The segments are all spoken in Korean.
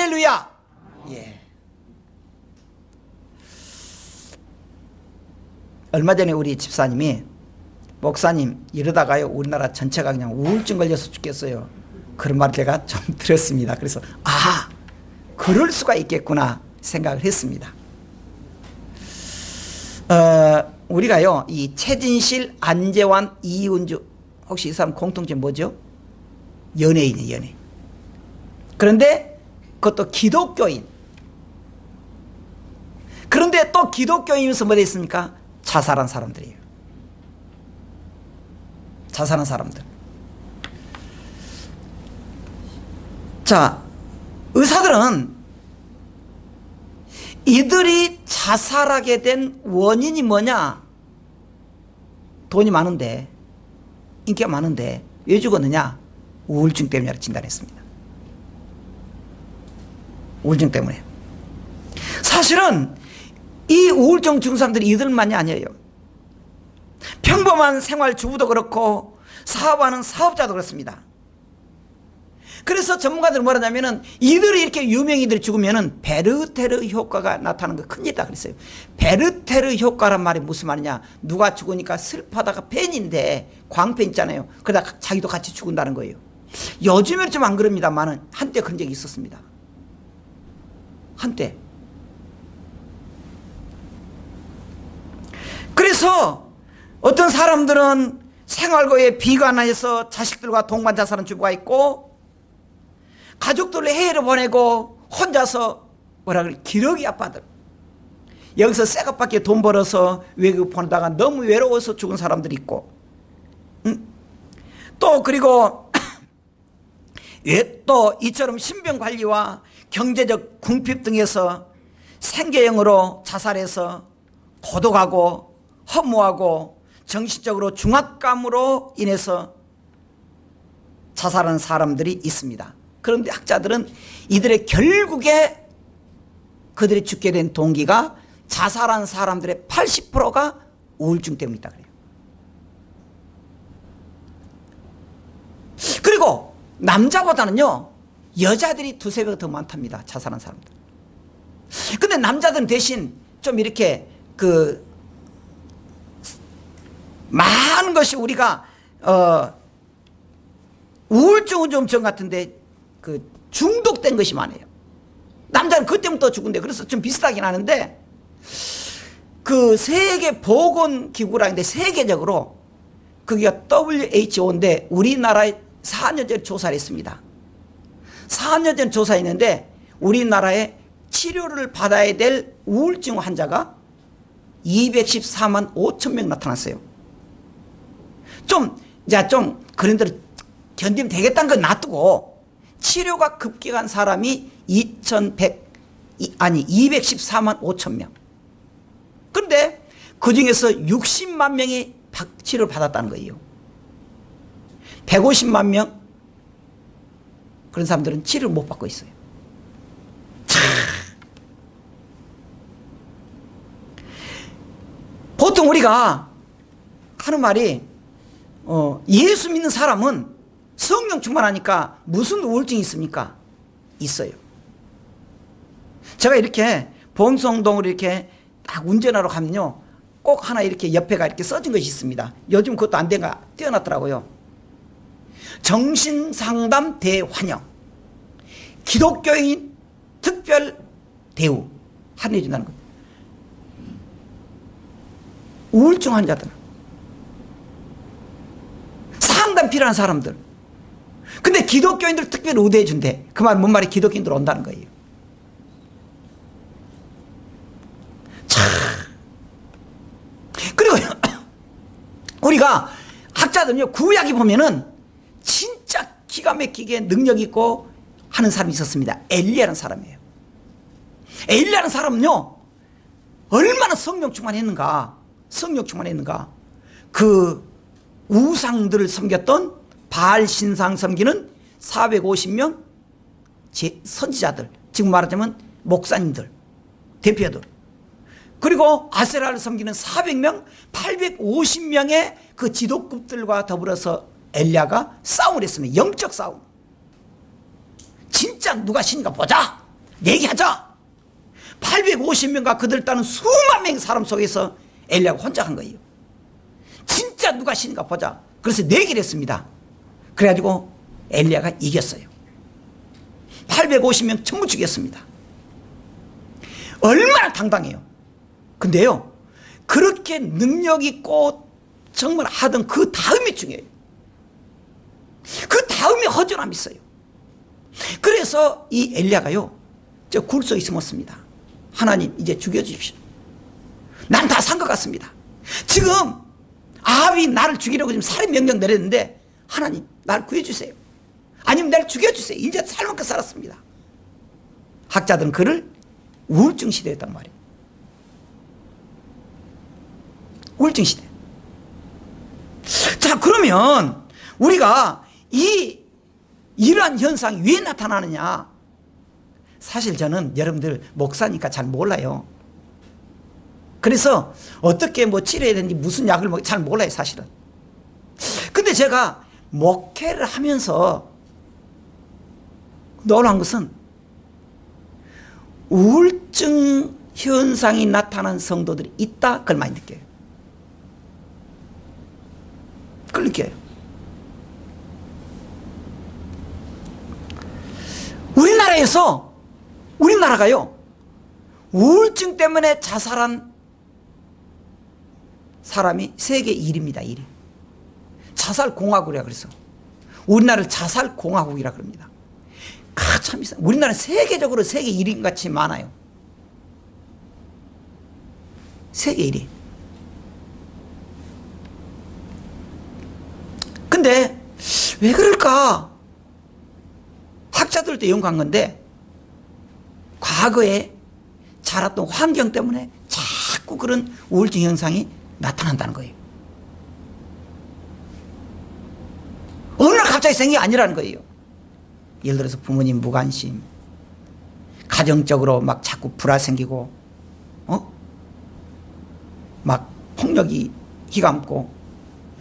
할렐루야. 예. 얼마 전에 우리 집사님이 목사님 이러다가요 우리나라 전체가 그냥 우울증 걸려서 죽겠어요. 그런 말을 제가 좀 들었습니다. 그래서 아 그럴 수가 있겠구나 생각을 했습니다. 우리가요 이 최진실, 안재환, 이은주 혹시 이 사람 공통점 뭐죠? 연예인이에요. 연예인. 그런데 그것도 기독교인. 그런데 또 기독교인이면서 뭐 됐습니까? 자살한 사람들이에요. 자살한 사람들. 자, 의사들은 이들이 자살하게 된 원인이 뭐냐? 돈이 많은데, 인기가 많은데 왜 죽었느냐? 우울증 때문이라고 진단했습니다. 우울증 때문에. 사실은 이 우울증 증상들이 이들만이 아니에요. 평범한 생활 주부도 그렇고 사업하는 사업자도 그렇습니다. 그래서 전문가들은 뭐라냐면은 이들이 이렇게 유명인들이 죽으면은 베르테르 효과가 나타나는 거 큰일이다 그랬어요. 베르테르 효과란 말이 무슨 말이냐? 누가 죽으니까 슬퍼하다가 팬인데 광팬 있잖아요. 그러다 자기도 같이 죽는다는 거예요. 요즘에는 좀 안 그럽니다만은 한때 그런 적이 있었습니다. 한때. 그래서 어떤 사람들은 생활고에 비관해서 자식들과 동반 자살한 주부가 있고 가족들을 해외로 보내고 혼자서 뭐라 그래 기러기 아빠들 여기서 새값밖에 돈 벌어서 외국 보내다가 너무 외로워서 죽은 사람들이 있고 또 그리고 또 이처럼 신병관리와 경제적 궁핍 등에서 생계형으로 자살해서 고독하고 허무하고 정신적으로 중압감으로 인해서 자살하는 사람들이 있습니다. 그런데 학자들은 이들의 결국에 그들이 죽게 된 동기가 자살한 사람들의 80%가 우울증 때문이다 그래요. 그리고 남자보다는요 여자들이 두세 배가 더 많답니다. 자살한 사람들. 근데 남자들은 대신 좀 이렇게 많은 것이 우리가 우울증은 좀 전 같은데 중독된 것이 많아요. 남자는 그것 때문에 더 죽은데 그래서 좀 비슷하긴 하는데 세계 보건기구라는데 세계적으로 그게 WHO인데 우리나라에 4년 전에 조사를 했습니다. 4년 전 조사했는데 우리나라에 치료를 받아야 될 우울증 환자가 214만 5천 명 나타났어요. 좀 그런 대로 견디면 되겠다는 건 놔두고 치료가 급격한 사람이 214만 5천 명. 그런데 그 중에서 60만 명이 치료를 받았다는 거예요. 150만 명 그런 사람들은 치료를 못 받고 있어요. 보통 우리가 하는 말이 예수 믿는 사람은 성령 충만하니까 무슨 우울증이 있습니까? 있어요. 제가 이렇게 범성동으로 이렇게 딱 운전하러 가면요 꼭 하나 이렇게 옆에가 이렇게 써진 것이 있습니다. 요즘 그것도 안 된가 띄어놨더라고요. 정신상담 대환영 기독교인 특별 대우 한해 준다는 거예요. 우울증 환자들 상담 필요한 사람들 근데 기독교인들 특별히 우대해 준대. 그 말 뭔 말이 기독교인들 온다는 거예요. 참. 그리고 우리가 학자들은요 구약에 보면은 진짜 기가 막히게 능력 있고 하는 사람이 있었습니다. 엘리야라는 사람이에요. 엘리야라는 사람은요 얼마나 성령 충만했는가. 그 우상들을 섬겼던 바알 신상 섬기는 450명 선지자들 지금 말하자면 목사님들 대표들 그리고 아세라를 섬기는 400명 850명의 그 지도급들과 더불어서 엘리야가 싸움을 했습니다. 영적 싸움. 진짜 누가 신인가 보자 내기하자. 850명과 그들 따른 수만 명의 사람 속에서 엘리야가 혼자 한 거예요. 진짜 누가 신인가 보자. 그래서 내기를 했습니다. 그래가지고 엘리야가 이겼어요. 850명 전부 죽였습니다. 얼마나 당당해요. 근데요, 그렇게 능력 있고 정말 하던 그 다음이 중요해요. 그 다음에 허전함이 있어요. 그래서 이 엘리야가요, 저 굴 속에 숨었습니다. 하나님, 이제 죽여주십시오. 난 다 산 것 같습니다. 지금 아합이 나를 죽이려고 지금 살인 명령 내렸는데, 하나님, 나를 구해주세요. 아니면 나를 죽여주세요. 이제 살 만큼 살았습니다. 학자들은 그를 우울증 시대였단 말이에요. 우울증 시대. 자, 그러면 우리가 이러한 현상이 왜 나타나느냐? 사실 저는 여러분들 목사니까 잘 몰라요. 그래서 어떻게 뭐 치료해야 되는지 무슨 약을 먹 잘 몰라요, 사실은. 근데 제가 목회를 하면서 놀라운 것은 우울증 현상이 나타난 성도들이 있다, 그걸 많이 느껴요. 그걸 느껴요. 우리나라가요, 우울증 때문에 자살한 사람이 세계 1위입니다. 1위. 자살공화국이라 그래서 우리나라를 자살공화국이라 그럽니다. 참 이상. 우리나라는 세계적으로 세계 1위 같이 많아요. 세계 1위. 근데 왜 그럴까? 학자들도 연구한 건데, 과거에 자랐던 환경 때문에 자꾸 그런 우울증 현상이 나타난다는 거예요. 어느 날 갑자기 생긴 게 아니라는 거예요. 예를 들어서 부모님 무관심, 가정적으로 막 자꾸 불화 생기고, 막 폭력이 휘감고,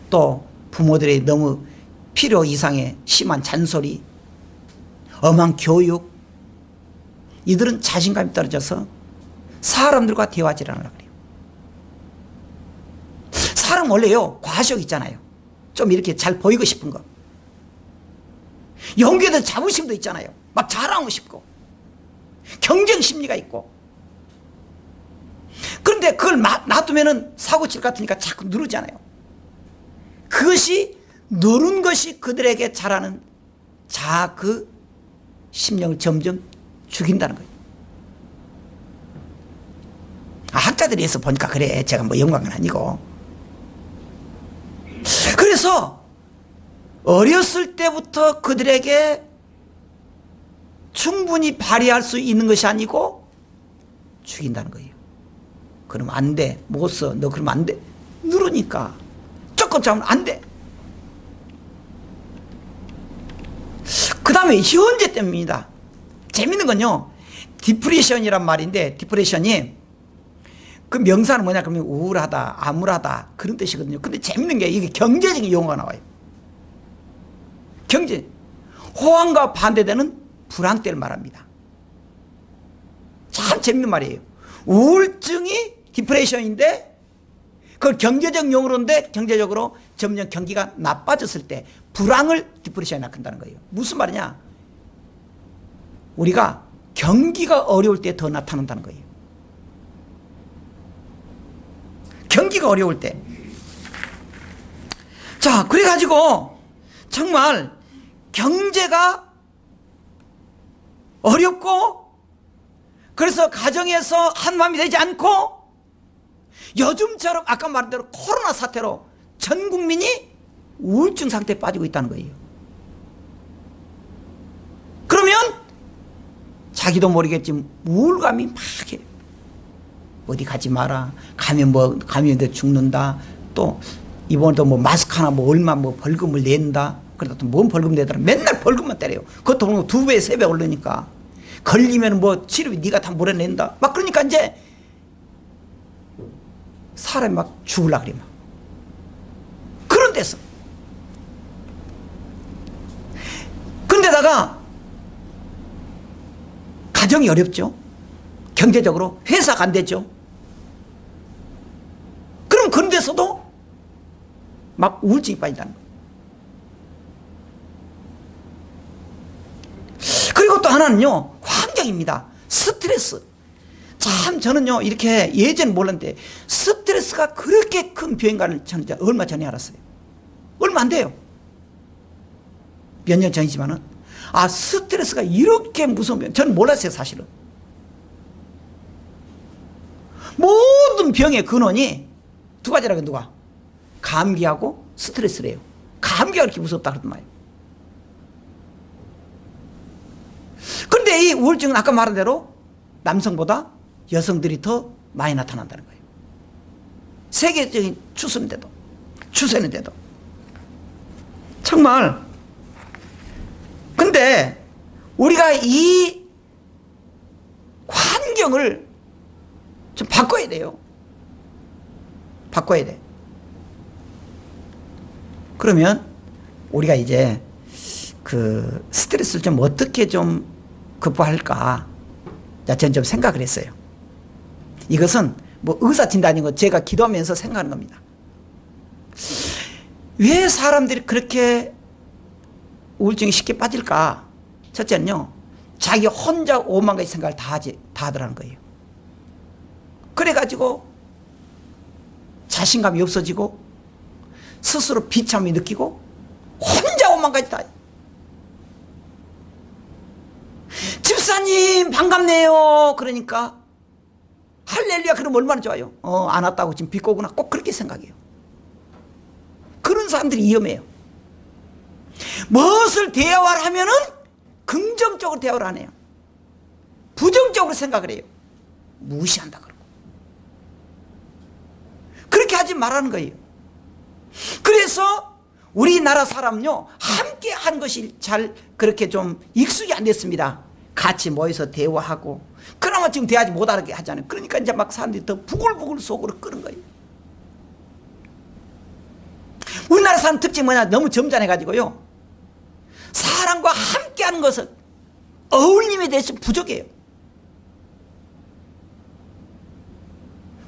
또 부모들의 너무 필요 이상의 심한 잔소리, 엄한 교육, 이들은 자신감이 떨어져서 사람들과 대화하지 않으려고 그래요. 사람 원래요, 과시욕 있잖아요. 좀 이렇게 잘 보이고 싶은 거. 연기에 대한 자부심도 있잖아요. 막 자랑하고 싶고, 경쟁 심리가 있고. 그런데 그걸 놔두면은 사고칠 것 같으니까 자꾸 누르잖아요. 그것이, 누른 것이 그들에게 자라는 그 심령을 점점 죽인다는 거예요. 학자들이 해서 보니까 그래. 제가 뭐 연구한 건 아니고. 그래서 어렸을 때부터 그들에게 충분히 발휘할 수 있는 것이 아니고 죽인다는 거예요. 그러면 안 돼. 못 써. 너 그러면 안 돼. 누르니까. 조금 잡으면 안 돼. 그 다음에 현재 때문입니다. 재밌는 건요, 디프레션이란 말인데, 디프레션이 그 명사는 뭐냐 그러면 우울하다, 암울하다 그런 뜻이거든요. 근데 재밌는 게 이게 경제적인 용어가 나와요. 경제, 호황과 반대되는 불황대를 말합니다. 참 재밌는 말이에요. 우울증이 디프레션인데, 그걸 경제적 용어로인데, 경제적으로 점점 경기가 나빠졌을 때 불황을 디프레션이 낳는다는 거예요. 무슨 말이냐? 우리가 경기가 어려울 때 더 나타난다는 거예요. 경기가 어려울 때. 자, 그래가지고 정말 경제가 어렵고, 그래서 가정에서 한마음이 되지 않고, 요즘처럼 아까 말한 대로 코로나 사태로 전 국민이 우울증 상태에 빠지고 있다는 거예요. 그러면 자기도 모르겠지 우울감이 막 해. 어디 가지 마라. 가면 죽는다. 또 이번에도 뭐 마스크 하나 뭐 얼마 뭐 벌금을 낸다. 그래도 또 뭔 벌금 내더라. 맨날 벌금만 때려요. 그것도 뭐 2배, 3배 오르니까. 걸리면 뭐 치료비 네가 다 물어낸다. 막 그러니까 이제 사람이 막 죽으려고 그래. 막. 그런 데서. 근데다가 가정이 어렵죠. 경제적으로 회사가 안 되죠. 그럼 그런 데서도 막 우울증이 빠진다는 거예요. 그리고 또 하나는요, 환경입니다. 스트레스. 참 저는요, 이렇게 예전 몰랐는데 스트레스가 그렇게 큰 병인가를 저는 얼마 전에 알았어요. 얼마 안 돼요. 몇 년 전이지만은. 아, 스트레스가 이렇게 무서운 병. 저는 몰랐어요, 사실은. 모든 병의 근원이 두 가지라고. 누가? 감기하고 스트레스래요. 감기가 그렇게 무섭다 그러던 말이에요. 그런데 이 우울증은 아까 말한 대로 남성보다 여성들이 더 많이 나타난다는 거예요. 세계적인 추세인데도 정말. 근데 우리가 이 환경을 좀 바꿔야 돼요. 바꿔야 돼. 그러면 우리가 이제 그 스트레스를 좀 어떻게 좀 극복할까? 저는 좀 생각을 했어요. 이것은 뭐 의사 진단인 거 제가 기도하면서 생각하는 겁니다. 왜 사람들이 그렇게 우울증이 쉽게 빠질까? 첫째는요, 자기 혼자 오만 가지 생각을 다 하더라는 거예요. 그래가지고 자신감이 없어지고 스스로 비참함이 느끼고 혼자 오만 가지 다. 집사님 반갑네요. 그러니까 할렐루야 그러면 얼마나 좋아요. 안 왔다고 지금 비꼬구나. 꼭 그렇게 생각해요. 그런 사람들이 위험해요. 무엇을 대화를 하면은 긍정적으로 대화를 안 해요. 부정적으로 생각을 해요. 무시한다 그러고. 그렇게 하지 말라는 거예요. 그래서 우리나라 사람은요, 함께 하는 것이 잘 그렇게 좀 익숙이 안 됐습니다. 같이 모여서 대화하고. 그나마 지금 대화하지 못하게 하잖아요. 그러니까 이제 막 사람들이 더 부글부글 속으로 끄는 거예요. 우리나라 사람 특징이 뭐냐? 너무 점잖해가지고요, 사람과 함께 하는 것은 어울림에 대해서 부족해요.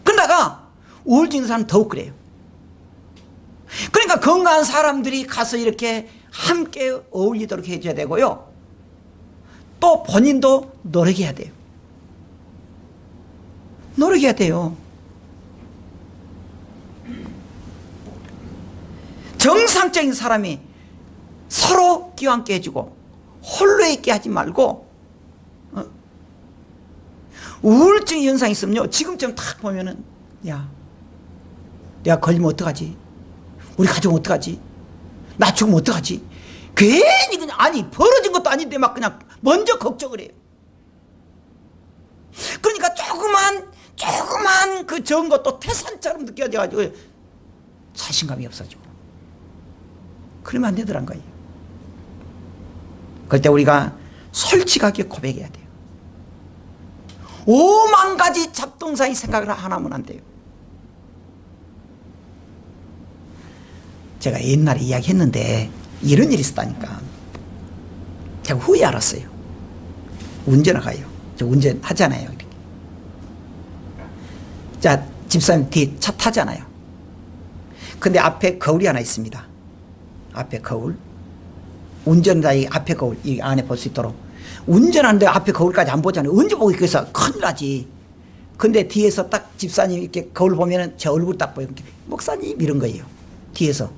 그러다가 우울증 있는 사람은 더욱 그래요. 그러니까 건강한 사람들이 가서 이렇게 함께 어울리도록 해줘야 되고요. 또 본인도 노력해야 돼요. 노력해야 돼요. 정상적인 사람이 서로 끼어앉게 해주고 홀로 있게 하지 말고, 우울증 현상이 있으면요, 지금쯤 딱 보면은, 야, 내가 걸리면 어떡하지? 우리 가족은 어떡하지? 나 죽으면 어떡하지? 괜히 그냥, 아니 벌어진 것도 아닌데 막 그냥 먼저 걱정을 해요. 그러니까 조그만 그 적은 것도 태산처럼 느껴져가지고 자신감이 없어지고. 그러면 안 되더란 거예요. 그럴 때 우리가 솔직하게 고백해야 돼요. 5만 가지 잡동사니 생각을 하나면 안 돼요. 제가 옛날에 이야기했는데 이런 일이 있었다니까. 제가 후에 알았어요. 운전을 가요. 저 운전하잖아요. 이렇게. 자, 집사님 뒤에 차 타잖아요. 근데 앞에 거울이 하나 있습니다. 앞에 거울. 운전자의 앞에 거울, 이 안에 볼 수 있도록. 운전하는데 앞에 거울까지 안 보잖아요. 언제 보고 있겠어? 큰일 나지. 근데 뒤에서 딱 집사님 이렇게 거울 보면은 제 얼굴 딱 보여요. 목사님 이런 거예요. 뒤에서.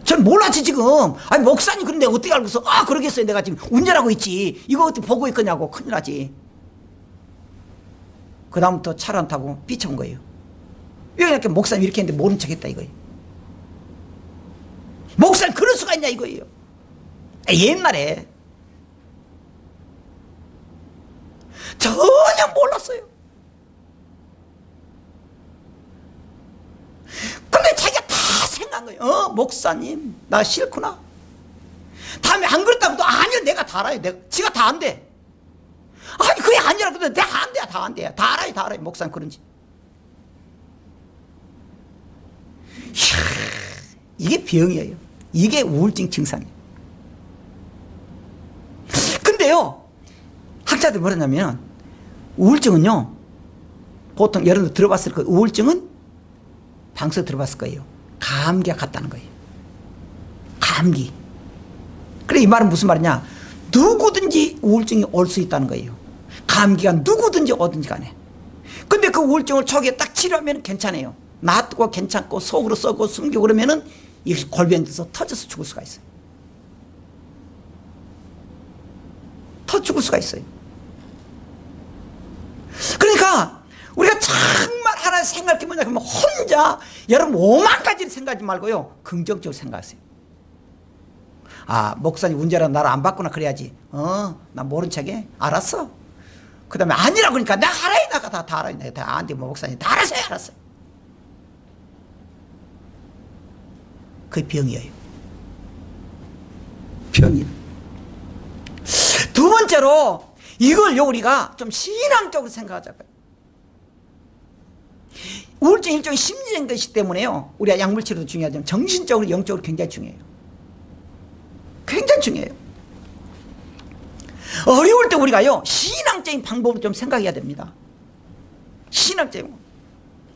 전 몰랐지 지금. 아니 목사님 그런데 어떻게 알고서 그러겠어요. 내가 지금 운전하고 있지. 이거 어떻게 보고 있겠냐고. 큰일 나지. 그 다음부터 차를 안 타고 비춰온 거예요. 왜 이렇게 목사님 이렇게 했는데 모른 척 했다 이거예요. 목사님 그럴 수가 있냐 이거예요. 옛날에 전혀 몰랐어요. 근데 자기가 다 생각한 거예요. 목사님 나 싫구나. 다음에 안 그랬다고 또 아니요 내가 다 알아요. 지가 다 안돼. 아니 그게 아니라 근데 내가 안 돼. 다 안 돼. 다 알아요. 목사님 그런지. 이야, 이게 병이에요. 이게 우울증 증상이에요. 근데요, 의사들이 뭐랬냐면 우울증은요, 보통 여러분들 들어봤을 거예요. 우울증은 방송 들어봤을 거예요. 감기와 같다는 거예요. 감기. 그래, 이 말은 무슨 말이냐, 누구든지 우울증이 올 수 있다는 거예요. 감기가 누구든지 오든지 간에. 근데 그 우울증을 초기에 딱 치료하면 괜찮아요. 낫고 괜찮고 속으로 썩고 숨기고 그러면은 이것이 골변에 서 터져서 죽을 수가 있어요. 죽을 수가 있어요. 그러니까 우리가 정말 하나의 생각할 게 뭐냐 그러면 혼자 여러분 오만 가지를 생각하지 말고요, 긍정적으로 생각하세요. 아, 목사님 문제라도 나를 안 받구나 그래야지. 나 모른 척해? 알았어. 그 다음에 아니라고 그러니까 나 알아요. 나가 다 알아요. 내가 다 아는데 뭐 목사님 다 알았어요. 알았어요. 그게 병이에요. 병이에요. 두 번째로 이걸요 우리가 좀 신앙적으로 생각하자고요. 우울증 일종의 심리적인 것이기 때문에요, 우리가 약물치료도 중요하지만 정신적으로 영적으로 굉장히 중요해요. 굉장히 중요해요. 어려울 때 우리가요 신앙적인 방법을 좀 생각해야 됩니다. 신앙적인.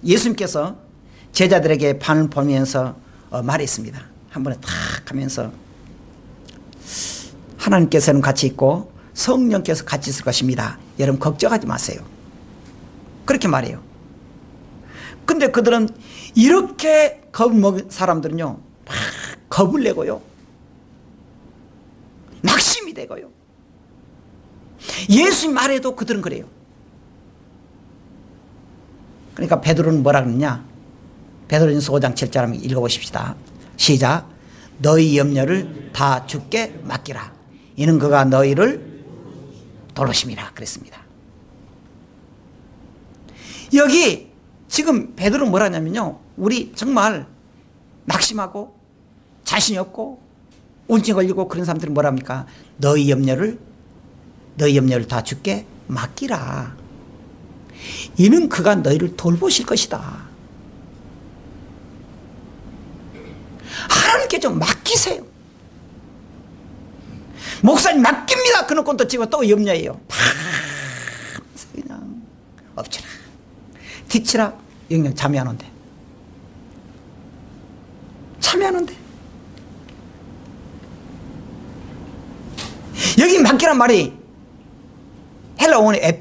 예수님께서 제자들에게 반을 보면서 말했습니다. 한 번에 탁 하면서 하나님께서는 같이 있고 성령께서 같이 있을 것입니다. 여러분 걱정하지 마세요. 그렇게 말해요. 근데 그들은 이렇게 겁을 먹은 사람들은요 막 겁을 내고요 낙심이 되고요. 예수님 말해도 그들은 그래요. 그러니까 베드로는 뭐라 그러냐, 베드로전서 5장 7절 한번 읽어보십시다. 시작. 너희 염려를 다 주께 맡기라. 이는 그가 너희를 돌보심이라 그랬습니다. 여기 지금 베드로는 뭐라 하냐면요, 우리 정말 낙심하고 자신이 없고 우울증 걸리고 그런 사람들은 뭐라 합니까? 너희 염려를 다 주께 맡기라. 이는 그가 너희를 돌보실 것이다. 하나님께 좀 맡기세요. 목사님 맡깁니다. 그놓고 또 지금 또 염려해요. 밤새 그냥 엎치라 뒤치라 영영 잠이 안 온대. 잠이 안 온대. 여기 맡기란 말이 헬라 원어의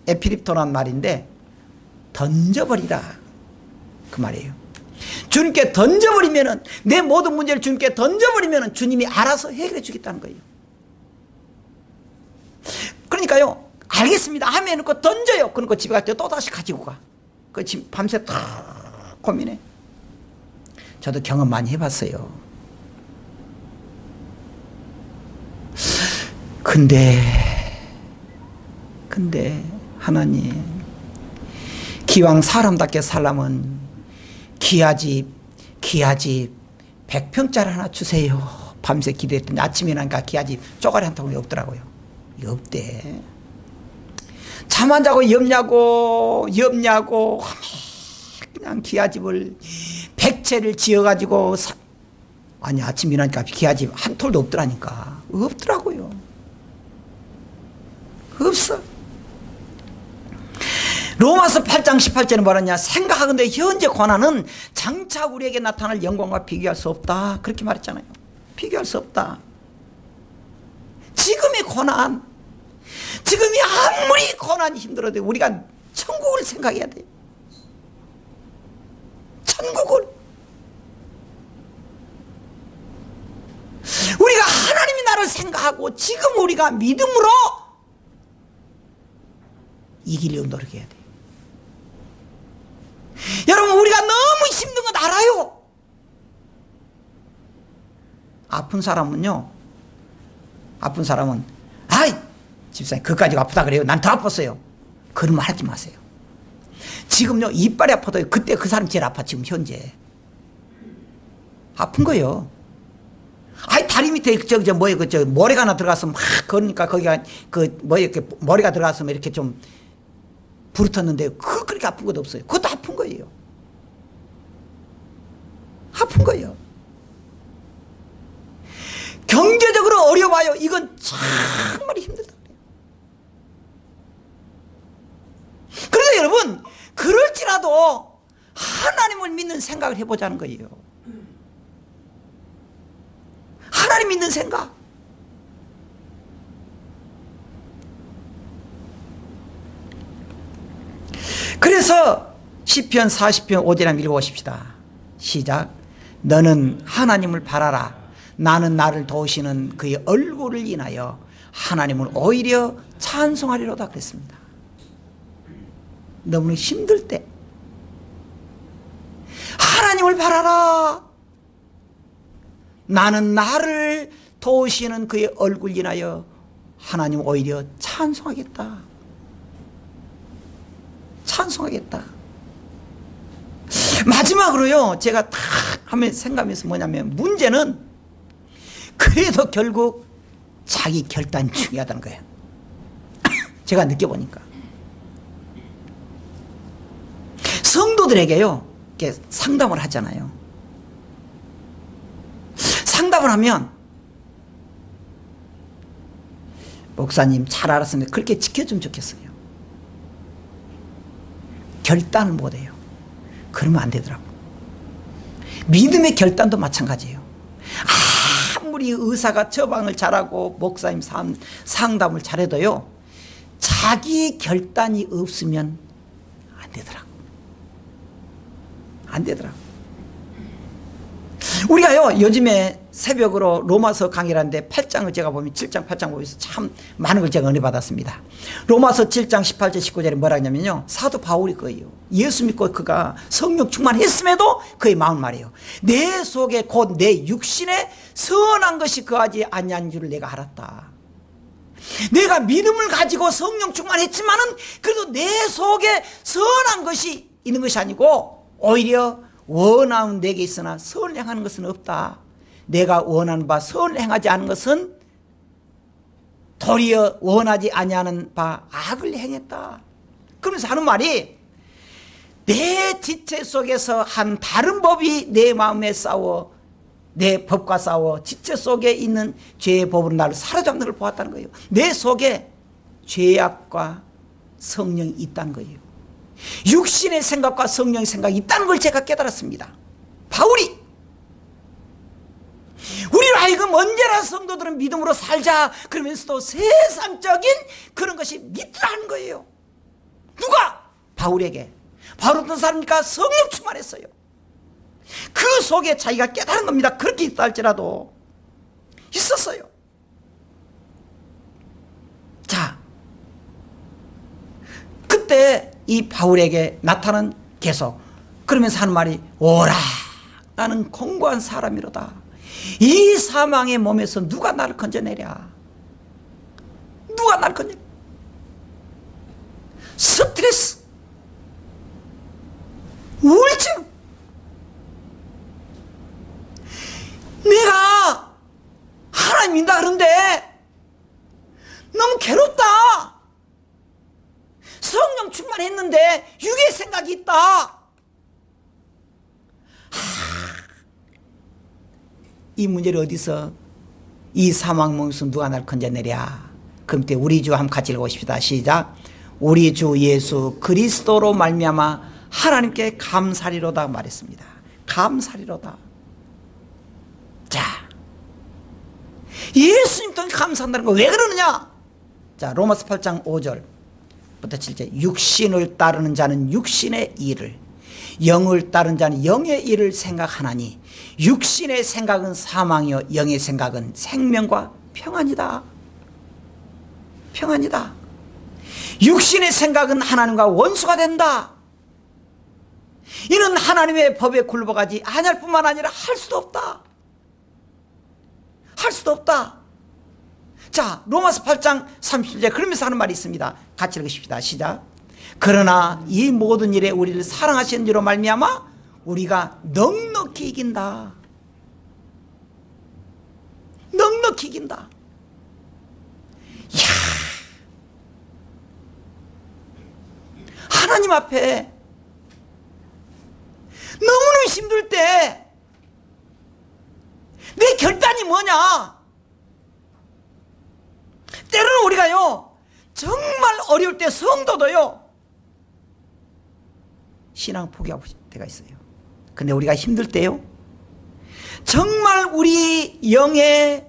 에피립토라는 말인데 던져버리라 그 말이에요. 주님께 던져버리면은, 내 모든 문제를 주님께 던져버리면은 주님이 알아서 해결해 주겠다는 거예요. 그러니까요, 알겠습니다 하면 해놓고 던져요. 그러니까 집에 갈 때 또다시 가지고 가. 그 지금 밤새 다 고민해. 저도 경험 많이 해봤어요. 근데 하나님, 기왕 사람답게 살려면 기아집 100평짜리 하나 주세요. 밤새 기도했더니 아침에 나니까 기아집 쪼가리 한 통이 없더라고요. 이거 없대. 잠 안 자고 염냐고 그냥 기아집을 100채를 지어가지고 아니 아침에 일어나니까 기아집 한 톨도 없더라니까. 없더라고요. 없어. 로마서 8장 18절은 뭐라냐, 생각하건대 현재 고난은 장차 우리에게 나타날 영광과 비교할 수 없다. 그렇게 말했잖아요. 비교할 수 없다. 지금의 고난, 지금이 아무리 고난이 힘들어도 우리가 천국을 생각해야 돼요. 천국을. 우리가 하나님이 나를 생각하고 지금 우리가 믿음으로 이기려고 노력해야 돼요. 여러분, 우리가 너무 힘든 건 알아요. 아픈 사람은 아이 집사님 그까지 아프다 그래요. 난 더 아팠어요. 그런 말 하지 마세요. 지금요 이빨이 아파도 그때 그 사람 제일 아파. 지금 현재 아픈 거예요. 아이 다리 밑에 모래가 하나 들어가서 막 그러니까 거기가 이렇게 모래가 들어가서 이렇게 좀 부르텄는데 그렇게 아픈 것도 없어요. 그것도 아픈 거예요. 아픈 거예요. 경제적으로 어려워요. 이건 정말 힘들다. 믿는 생각을 해보자는 거예요. 하나님 믿는 생각. 그래서 시편 40편 5절 한번 읽어보십시다. 시작. 너는 하나님을 바라라. 나는 나를 도우시는 그의 얼굴을 인하여 하나님을 오히려 찬송하리로다 그랬습니다. 너무 힘들 때 하나님을 바라라. 나는 나를 도우시는 그의 얼굴 인하여 하나님 오히려 찬송하겠다. 찬송하겠다. 마지막으로요, 제가 탁 하면 생각하면서 뭐냐면, 문제는 그래도 결국 자기 결단이 중요하다는 거예요. 제가 느껴보니까 성도들에게요 이렇게 상담을 하잖아요. 상담을 하면 목사님 잘 알았습니다. 그렇게 지켜주면 좋겠어요. 결단을 못해요. 그러면 안 되더라고. 믿음의 결단도 마찬가지예요. 아무리 의사가 처방을 잘하고 목사님 상담을 잘해도요, 자기 결단이 없으면 안 되더라고. 안 되더라고. 우리가요 요즘에 새벽으로 로마서 강의를 하는데 8장을 제가 보면 7장 8장 보면서 참 많은 걸 제가 은혜 받았습니다. 로마서 7장 18절 19절에 뭐라 하냐면요, 사도 바울이 거예요. 예수 믿고 그가 성령 충만했음에도 그의 마음 말이에요. 내 속에 곧 내 육신에 선한 것이 거하지 아니한 줄을 내가 알았다. 내가 믿음을 가지고 성령 충만했지만은 그래도 내 속에 선한 것이 있는 것이 아니고 오히려 원하는 내게 있으나 선을 행하는 것은 없다. 내가 원하는 바 선을 행하지 않은 것은 도리어 원하지 아니하는 바 악을 행했다. 그러면서 하는 말이, 내 지체 속에서 한 다른 법이 내 마음에 싸워, 내 법과 싸워 지체 속에 있는 죄의 법으로 나를 사로잡는 걸 보았다는 거예요. 내 속에 죄악과 성령이 있다는 거예요. 육신의 생각과 성령의 생각이 있다는 걸 제가 깨달았습니다. 바울이 우리로 하여금 언제나 성도들은 믿음으로 살자 그러면서도 세상적인 그런 것이 믿으라는 거예요. 누가? 바울에게. 바울 어떤 사람입니까? 성령 충만했어요. 그 속에 자기가 깨달은 겁니다. 그렇게 있다 할지라도 있었어요. 자, 그때 이 바울에게 나타난 계속 그러면서 하는 말이, 오라 나는 공고한 사람이로다. 이 사망의 몸에서 누가 나를 건져내랴. 누가 나를 건져내랴. 스트레스, 우울증, 내가 하나님 믿는다 그런데 너무 괴롭다. 성령 충만했는데 육의 생각이 있다. 이 문제를 어디서, 이 사망 몸에서 누가 날 건져내랴. 그럼 때 우리 주 한번 같이 읽어보십시다. 시작. 우리 주 예수 그리스도로 말미암아 하나님께 감사리로다 말했습니다. 감사리로다. 자, 예수님 때문에 감사한다는 거 왜 그러느냐? 자, 로마서 8장 5절부터 7절. 육신을 따르는 자는 육신의 일을, 영을 따르는 자는 영의 일을 생각하나니 육신의 생각은 사망이요 영의 생각은 생명과 평안이다. 평안이다. 육신의 생각은 하나님과 원수가 된다. 이는 하나님의 법에 굴복하지 아니할 뿐만 아니라 할 수도 없다. 할 수도 없다. 자, 로마서 8장 37절 그러면서 하는 말이 있습니다. 같이 읽으십시다. 시작. 그러나 이 모든 일에 우리를 사랑하시는 이로 말미암아 우리가 넉넉히 이긴다. 넉넉히 이긴다. 이야, 하나님 앞에 너무너무 힘들 때 내 결단이 뭐냐? 때로는 우리가요 정말 어려울 때 성도도요 신앙 포기하고 때가 있어요. 근데 우리가 힘들 때요, 정말 우리 영의